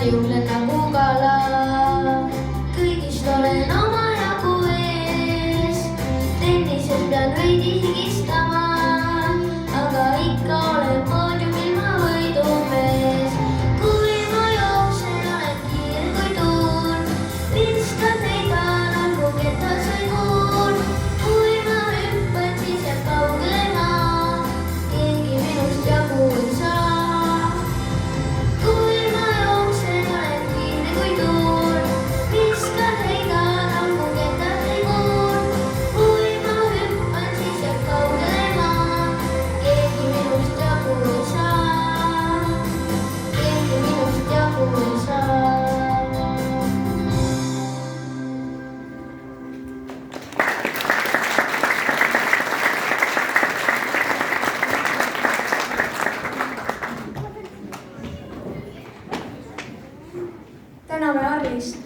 liuglen nagu kala. Kõigist olen omajagu ees, tennises pean veidi higistama, aga ikka olen poodiumil ma võidumees. Kui ma jooksen, olen kiire kui tuul, viskan heidan nagu ketas või kuul. Kui ma hüppan, siis jääb kaugele maa, keegi minust jagu ei saa. Kui ma jooksen, olen kiire kui tuul, viskan heidan nagu ketas või kuul. Kui ma hüppan, siis jääb kaugele maa, keegi minust jagu ei saa. Keegi minust jagu ei saa. Täname Harrist.